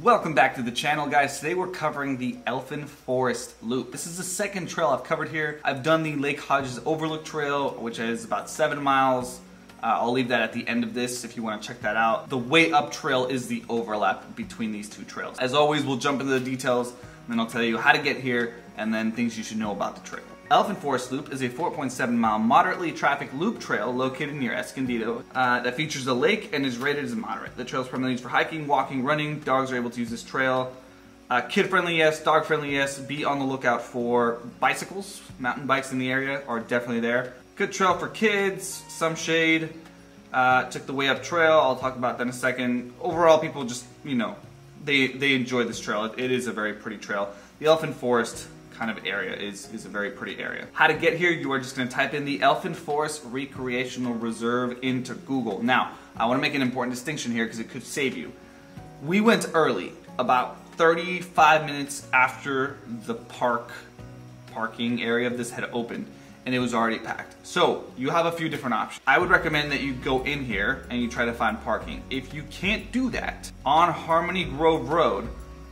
Welcome back to the channel, guys. Today we're covering the Elfin Forest Loop. This is the second trail I've covered here. I've done the Lake Hodges Overlook Trail, which is about 7 miles. I'll leave that at the end of this if you want to check that out. The way up trail is the overlap between these two trails. As always, we'll jump into the details, and then I'll tell you how to get here and then things you should know about the trail. Elfin Forest Loop is a 4.7 mile moderately traffic loop trail located near Escondido that features a lake and is rated as moderate. The trail is primarily used for hiking, walking, running. Dogs are able to use this trail. Kid-friendly, yes. Dog-friendly, yes. Be on the lookout for bicycles. Mountain bikes in the area are definitely there. Good trail for kids, some shade. Took the way up trail. I'll talk about that in a second. Overall, people just, they enjoy this trail. It is a very pretty trail. The Elfin Forest kind of area is a very pretty area. How to get here, you are just going to type in the Elfin Forest Recreational Reserve into Google. Now, I want to make an important distinction here because it could save you. We went early, about 35 minutes after the parking area of this had opened, and it was already packed. So you have a few different options. I would recommend that you go in here and you try to find parking. If you can't do that, on Harmony Grove Road,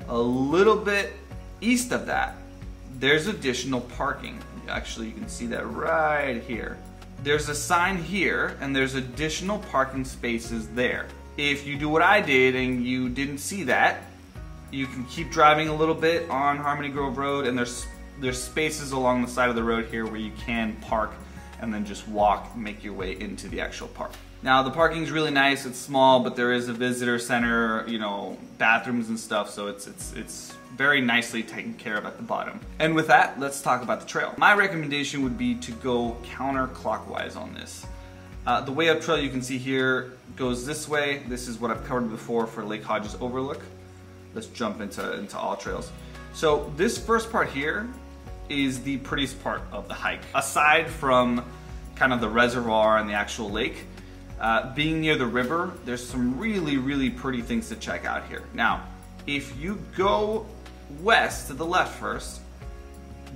a little bit east of that, there's additional parking. Actually, you can see that right here. There's a sign here, and there's additional parking spaces there. If you do what I did and you didn't see that, you can keep driving a little bit on Harmony Grove Road, and there's spaces along the side of the road here where you can park and then just walk and make your way into the actual park. Now, the parking is really nice. It's small, but there is a visitor center, bathrooms and stuff, so it's very nicely taken care of at the bottom. And with that, let's talk about the trail. My recommendation would be to go counterclockwise on this. The way up trail you can see here goes this way. This is what I've covered before for Lake Hodges Overlook. Let's jump into all trails. So this first part here is the prettiest part of the hike. Aside from kind of the reservoir and the actual lake, being near the river, there's some really pretty things to check out here. Now, if you go west to the left first,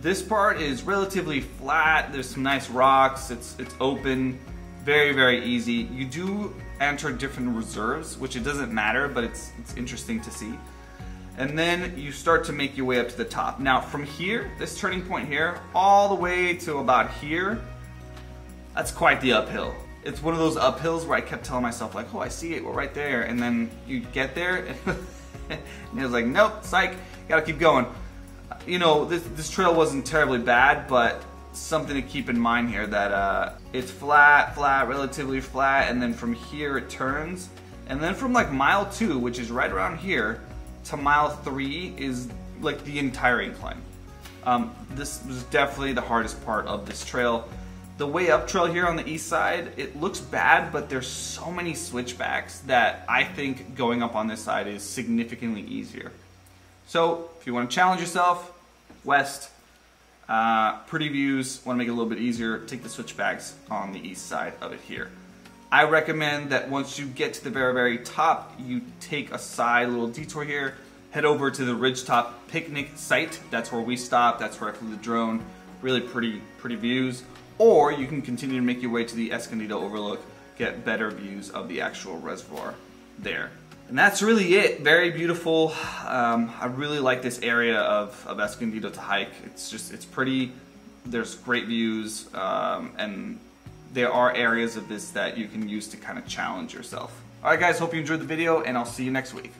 this part is relatively flat. There's some nice rocks. It's open, very easy. You do enter different reserves, which it doesn't matter, but it's interesting to see. And then you start to make your way up to the top. Now from here, this turning point here, all the way to about here, that's quite the uphill. It's one of those uphills where I kept telling myself like, oh, I see it, we're right there. And then you get there and it was like, nope, psych, gotta keep going. This trail wasn't terribly bad, but something to keep in mind here that it's flat, relatively flat, and then from here it turns. And then from like mile 2, which is right around here, to mile 3 is like the entire incline. This was definitely the hardest part of this trail. The way up trail here on the east side, it looks bad, but there's so many switchbacks that I think going up on this side is significantly easier. So if you want to challenge yourself, west, pretty views, want to make it a little bit easier, take the switchbacks on the east side of it here. I recommend that once you get to the very top, you take a side little detour here, head over to the ridgetop picnic site. That's where we stopped, that's where I flew the drone. Really pretty views. Or you can continue to make your way to the Escondido Overlook, get better views of the actual reservoir there. And that's really it. Very beautiful. I really like this area of Escondido to hike. It's pretty. There's great views, and there are areas of this that you can use to kind of challenge yourself. Alright guys, hope you enjoyed the video, and I'll see you next week.